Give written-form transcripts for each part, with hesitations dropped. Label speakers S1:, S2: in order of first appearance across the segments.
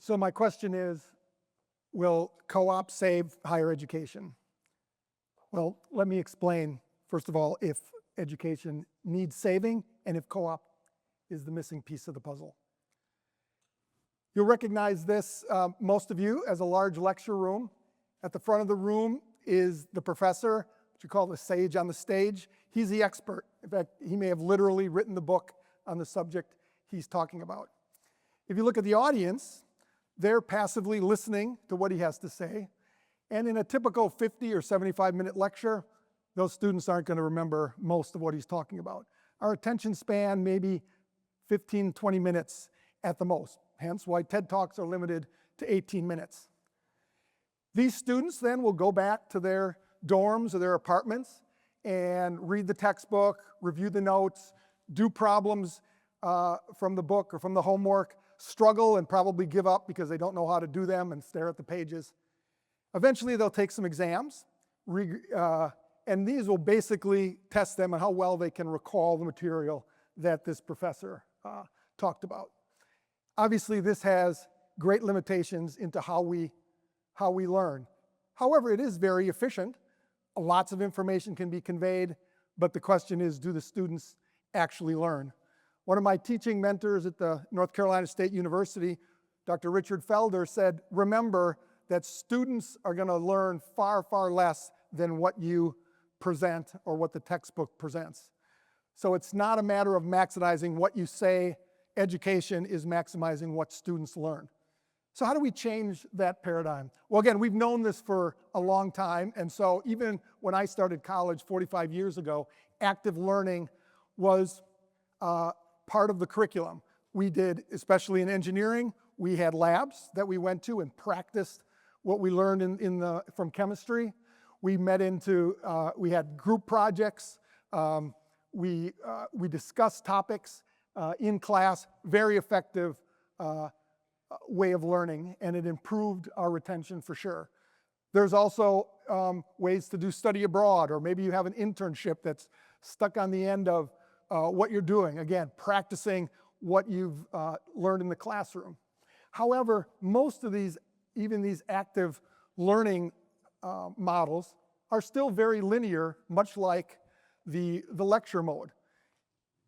S1: So my question is, will co-op save higher education? Well, let me explain, first of all, if education needs saving and if co-op is the missing piece of the puzzle. You'll recognize this, most of you, as a large lecture room. At the front of the room is the professor, what you call the sage on the stage. He's the expert. In fact, he may have literally written the book on the subject he's talking about. If you look at the audience, they're passively listening to what he has to say. And in a typical 50 or 75-minute lecture, those students aren't going to remember most of what he's talking about. Our attention span may be 15, 20 minutes at the most, hence why TED Talks are limited to 18 minutes. These students then will go back to their dorms or their apartments and read the textbook, review the notes, do problems from the book or from the homework, struggle and probably give up because they don't know how to do them and stare at the pages. Eventually they'll take some exams, and these will basically test them on how well they can recall the material that this professor talked about. Obviously this has great limitations into how we learn. However, it is very efficient. Lots of information can be conveyed, but the question is, do the students actually learn? One of my teaching mentors at the North Carolina State University, Dr. Richard Felder, said, remember that students are going to learn far, far less than what you present or what the textbook presents. So it's not a matter of maximizing what you say. Education is maximizing what students learn. So how do we change that paradigm? Well, again, we've known this for a long time, and so even when I started college 45 years ago, active learning was part of the curriculum. We did, especially in engineering, we had labs that we went to and practiced what we learned from chemistry. We we had group projects. We discussed topics in class, very effective way of learning, and it improved our retention for sure. There's also ways to do study abroad, or maybe you have an internship that's stuck on the end of what you're doing. Again, practicing what you've learned in the classroom. However, most of these, even these active learning models, are still very linear, much like the lecture mode.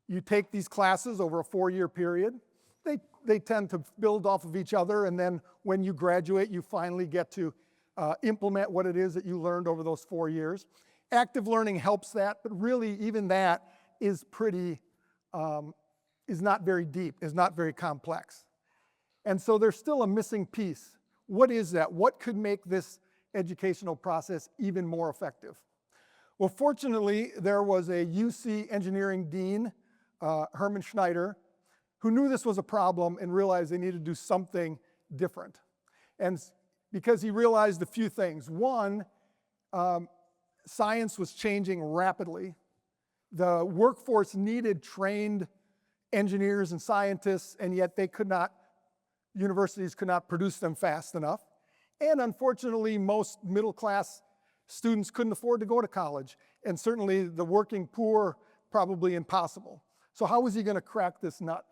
S1: You take these classes over a 4-year period. They tend to build off of each other, and then when you graduate, you finally get to implement what it is that you learned over those 4 years. Active learning helps that, but really even that is not very deep, is not very complex. And so there's still a missing piece. What is that? What could make this educational process even more effective? Well, fortunately, there was a UC engineering dean, Herman Schneider, who knew this was a problem and realized they needed to do something different. And because he realized a few things. One, science was changing rapidly. The workforce needed trained engineers and scientists, and yet universities could not produce them fast enough. And unfortunately, most middle-class students couldn't afford to go to college, and certainly the working poor, probably impossible. So how was he going to crack this nut?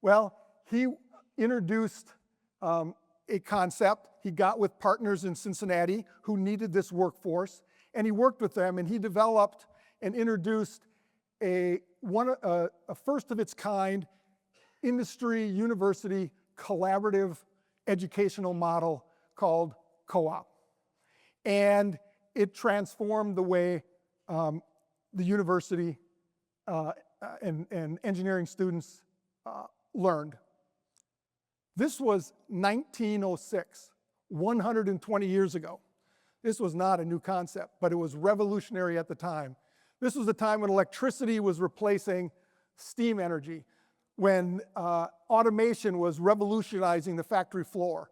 S1: Well, he introduced a concept. He got with partners in Cincinnati who needed this workforce, and he worked with them, and he developed and introduced a first of its kind industry university collaborative educational model called co-op. And it transformed the way the university and engineering students learned. This was 1906, 120 years ago. This was not a new concept, but it was revolutionary at the time. This was the time when electricity was replacing steam energy, when automation was revolutionizing the factory floor,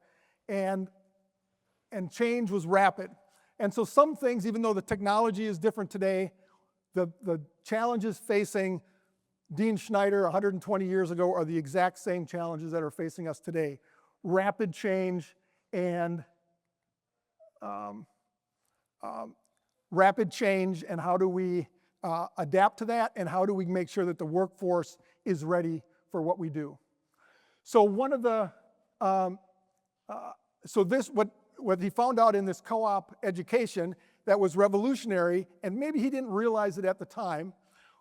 S1: and change was rapid. And so some things, even though the technology is different today, the challenges facing Dean Schneider 120 years ago are the exact same challenges that are facing us today. Rapid change and how do we adapt to that, and how do we make sure that the workforce is ready for what we do. So one of the So what he found out in this co-op education that was revolutionary, and maybe he didn't realize it at the time,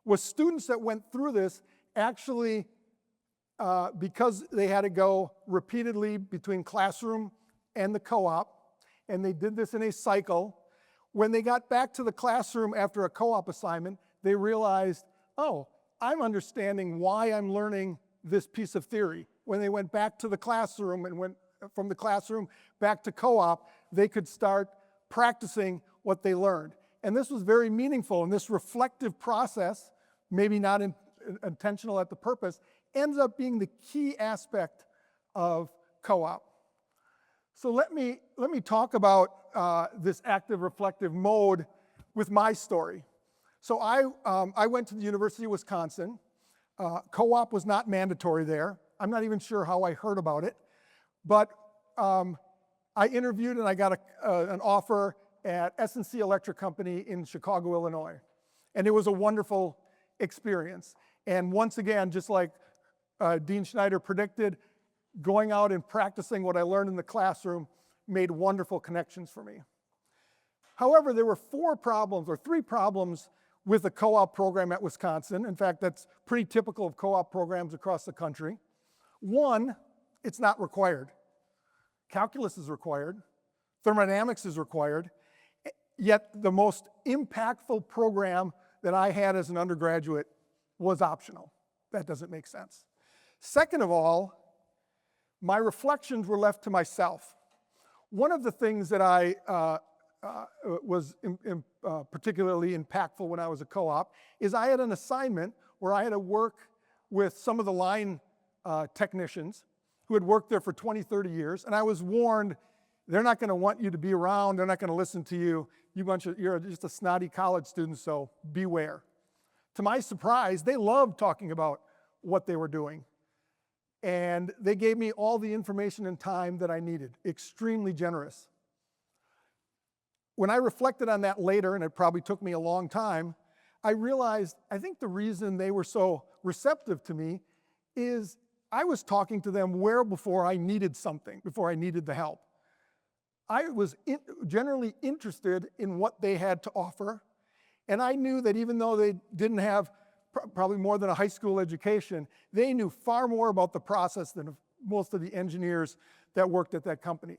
S1: was students that went through this actually, because they had to go repeatedly between classroom and the co-op, and they did this in a cycle, when they got back to the classroom after a co-op assignment, they realized, oh, I'm understanding why I'm learning this piece of theory. When they went back to the classroom and went from the classroom back to co-op, they could start practicing what they learned. And this was very meaningful, and this reflective process, maybe not intentional at the purpose, ends up being the key aspect of co-op. So let me talk about this active reflective mode with my story. So I went to the University of Wisconsin. Co-op was not mandatory there. I'm not even sure how I heard about it, but I interviewed and I got an offer at S&C Electric Company in Chicago, Illinois. And it was a wonderful experience. And once again, just like Dean Schneider predicted, going out and practicing what I learned in the classroom made wonderful connections for me. However, there were three problems with the co-op program at Wisconsin. In fact, that's pretty typical of co-op programs across the country. One, it's not required. Calculus is required. Thermodynamics is required. Yet the most impactful program that I had as an undergraduate was optional. That doesn't make sense. Second of all, my reflections were left to myself. One of the things that I was particularly impactful when I was a co-op is I had an assignment where I had to work with some of the line technicians who had worked there for 20, 30 years, and I was warned, they're not going to want you to be around, they're not going to listen to you, you're just a snotty college student, so beware. To my surprise, they loved talking about what they were doing. And they gave me all the information and time that I needed, extremely generous. When I reflected on that later, and it probably took me a long time, I realized, I think the reason they were so receptive to me is I was talking to them before I needed something, before I needed the help. I was generally interested in what they had to offer, and I knew that even though they didn't have probably more than a high school education, they knew far more about the process than most of the engineers that worked at that company.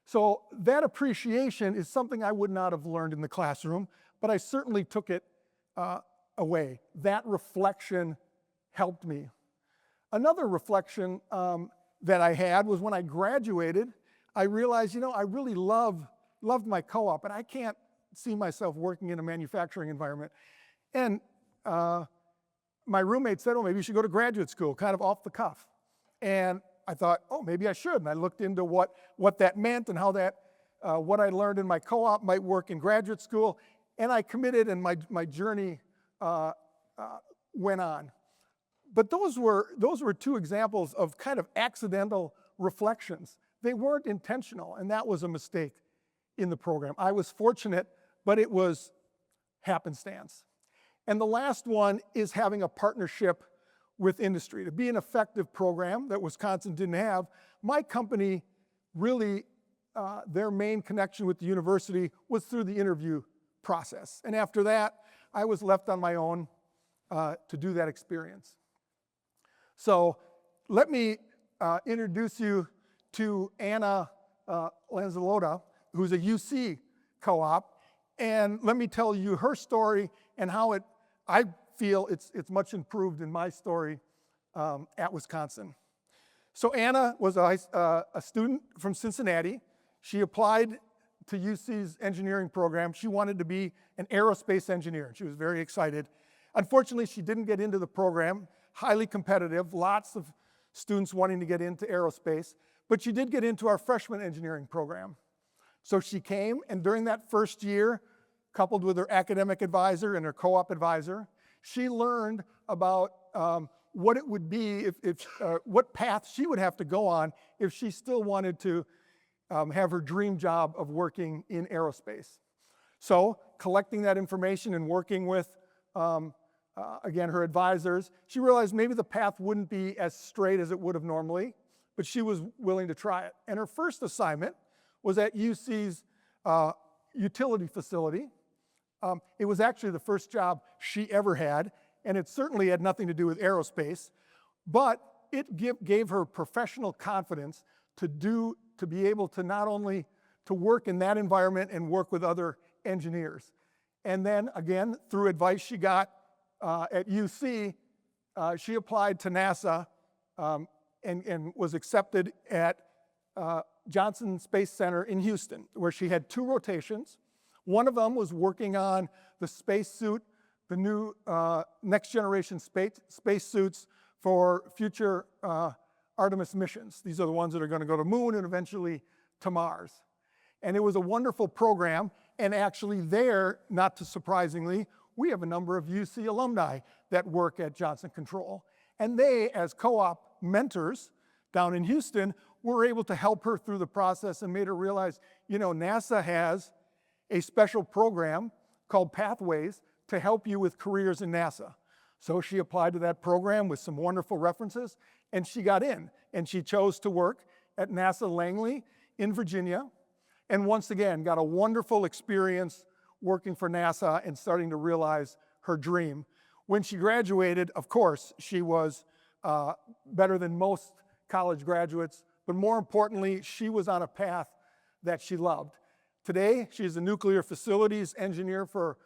S1: So that appreciation is something I would not have learned in the classroom, but I certainly took it away. That reflection helped me. Another reflection that I had was when I graduated, I realized, I really loved my co-op, and I can't see myself working in a manufacturing environment. And my roommate said, maybe you should go to graduate school, kind of off the cuff. And I thought, maybe I should. And I looked into what that meant and how what I learned in my co-op might work in graduate school. And I committed, and my journey went on. But those were two examples of kind of accidental reflections. They weren't intentional, and that was a mistake in the program. I was fortunate, but it was happenstance. And the last one is having a partnership with industry. To be an effective program that Wisconsin didn't have, my company really, their main connection with the university was through the interview process. And after that, I was left on my own to do that experience. So let me introduce you to Anna Lanzalota, who's a UC co-op, and let me tell you her story and how I feel it's much improved in my story at Wisconsin. So Anna was a student from Cincinnati. She applied to UC's engineering program. She wanted to be an aerospace engineer. She was very excited. Unfortunately, she didn't get into the program. Highly competitive, lots of students wanting to get into aerospace, but she did get into our freshman engineering program. So she came, and during that first year, coupled with her academic advisor and her co-op advisor, she learned about what it would be what path she would have to go on if she still wanted to have her dream job of working in aerospace. So collecting that information and working with, again, her advisors, she realized maybe the path wouldn't be as straight as it would have normally, but she was willing to try it. And her first assignment was at UC's utility facility. It was actually the first job she ever had, and it certainly had nothing to do with aerospace, but it gave her professional confidence to be able to not only to work in that environment and work with other engineers. And then again, through advice she got at UC, she applied to NASA and was accepted at Johnson Space Center in Houston, where she had 2 rotations. One of them was working on the spacesuit, the new next generation spacesuits for future Artemis missions. These are the ones that are going to go to the moon and eventually to Mars. And it was a wonderful program, and actually there, not too surprisingly, we have a number of UC alumni that work at Johnson Control. And they, as co-op mentors down in Houston, were able to help her through the process and made her realize, you know, NASA has a special program called Pathways to help you with careers in NASA. So she applied to that program with some wonderful references, and she got in. And she chose to work at NASA Langley in Virginia, and once again got a wonderful experience working for NASA and starting to realize her dream. When she graduated, of course, she was better than most college graduates, but more importantly, she was on a path that she loved. Today, she's a nuclear facilities engineer for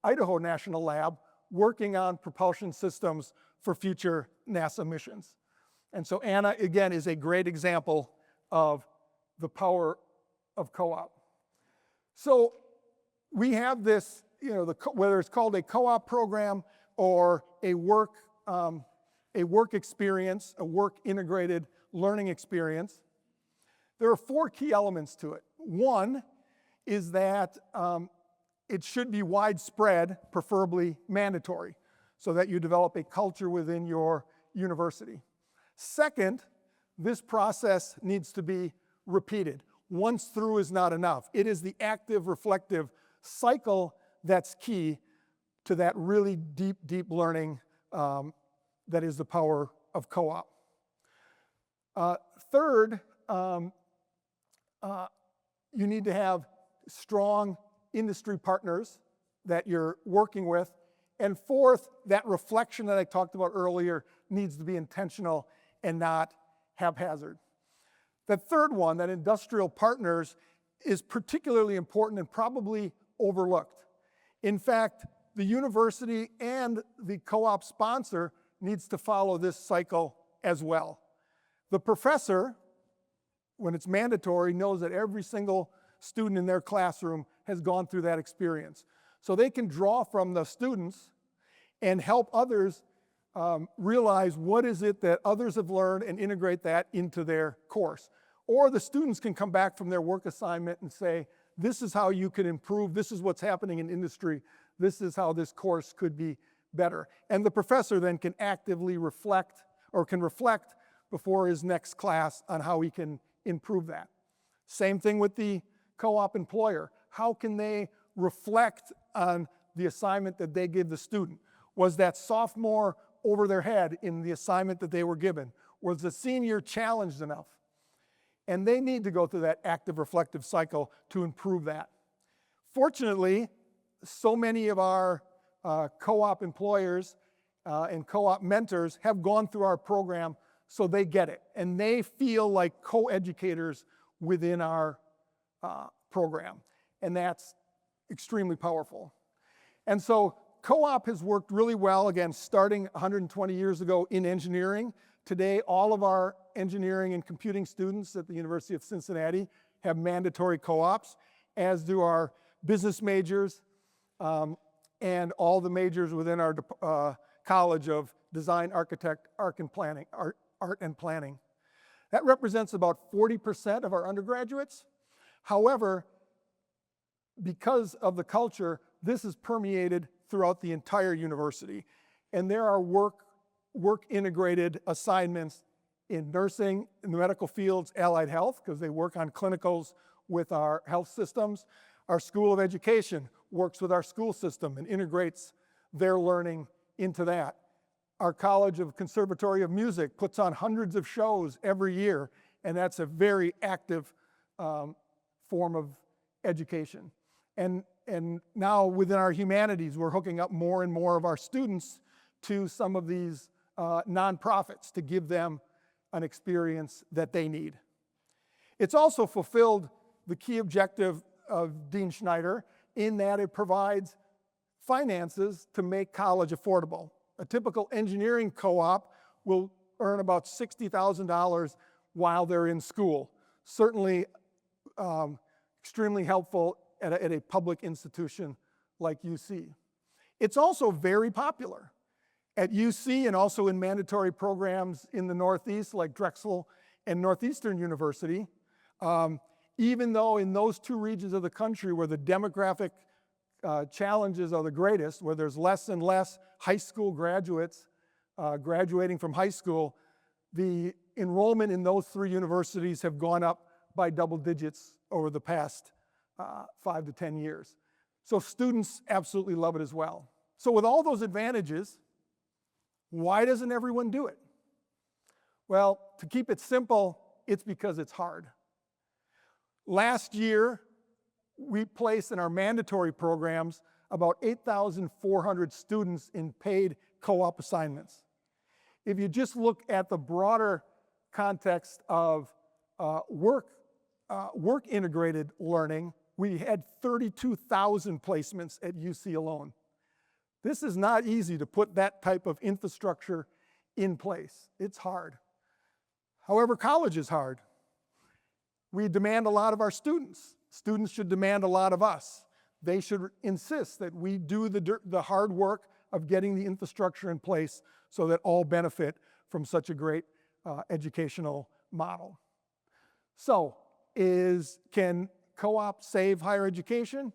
S1: Idaho National Lab, working on propulsion systems for future NASA missions. And so Anna, again, is a great example of the power of co-op. So we have this, you know, whether it's called a co-op program or a work experience, a work integrated learning experience, there are 4 key elements to it. One is that it should be widespread, preferably mandatory, so that you develop a culture within your university. Second, this process needs to be repeated. Once through is not enough. It is the active, reflective cycle that's key to that really deep, deep learning that is the power of co-op. Third, you need to have strong industry partners that you're working with. And fourth, that reflection that I talked about earlier needs to be intentional and not haphazard. The third one, that industrial partners, is particularly important and probably overlooked. In fact, the university and the co-op sponsor needs to follow this cycle as well. The professor, when it's mandatory, knows that every single student in their classroom has gone through that experience. So they can draw from the students and help others realize what is it that others have learned and integrate that into their course. Or the students can come back from their work assignment and say, this is how you can improve, this is what's happening in industry, this is how this course could be better. And the professor then can actively reflect, or can reflect before his next class on how he can improve that. Same thing with the co-op employer. How can they reflect on the assignment that they give the student? Was that sophomore over their head in the assignment that they were given? Was the senior challenged enough? And they need to go through that active reflective cycle to improve that. Fortunately, so many of our co-op employers and co-op mentors have gone through our program, so they get it. And they feel like co-educators within our program. And that's extremely powerful. And so co-op has worked really well, again, starting 120 years ago in engineering. Today, all of our engineering and computing students at the University of Cincinnati have mandatory co-ops, as do our business majors and all the majors within our College of Design, Architect, Art and Planning. That represents about 40% of our undergraduates. However, because of the culture, this is permeated throughout the entire university. And there are work-integrated assignments in nursing, in the medical fields, allied health, because they work on clinicals with our health systems. Our School of Education works with our school system and integrates their learning into that. Our College of Conservatory of Music puts on hundreds of shows every year, and that's a very active form of education. And now within our humanities, we're hooking up more and more of our students to some of these nonprofits to give them an experience that they need. It's also fulfilled the key objective of Dean Schneider in that it provides finances to make college affordable. A typical engineering co-op will earn about $60,000 while they're in school. Certainly extremely helpful at a public institution like UC. It's also very popular. At UC and also in mandatory programs in the Northeast like Drexel and Northeastern University, even though in those two regions of the country where the demographic challenges are the greatest, where there's less and less high school graduates graduating from high school, the enrollment in those three universities have gone up by double digits over the past 5 to 10 years. So students absolutely love it as well. So with all those advantages, why doesn't everyone do it? Well, to keep it simple, it's because it's hard. Last year, we placed in our mandatory programs about 8,400 students in paid co-op assignments. If you just look at the broader context of work-integrated learning, we had 32,000 placements at UC alone. This is not easy to put that type of infrastructure in place. It's hard. However, college is hard. We demand a lot of our students. Students should demand a lot of us. They should insist that we do the hard work of getting the infrastructure in place so that all benefit from such a great educational model. So, can co-op save higher education?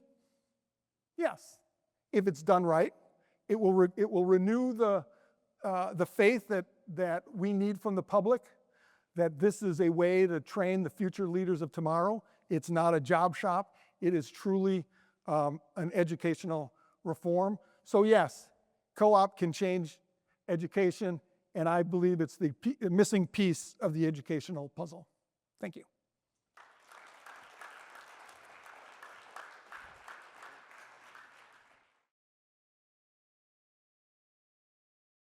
S1: Yes, if it's done right. It will renew the faith that we need from the public, that this is a way to train the future leaders of tomorrow. It's not a job shop. It is truly an educational reform. So yes, co-op can change education, and I believe it's the missing piece of the educational puzzle. Thank you.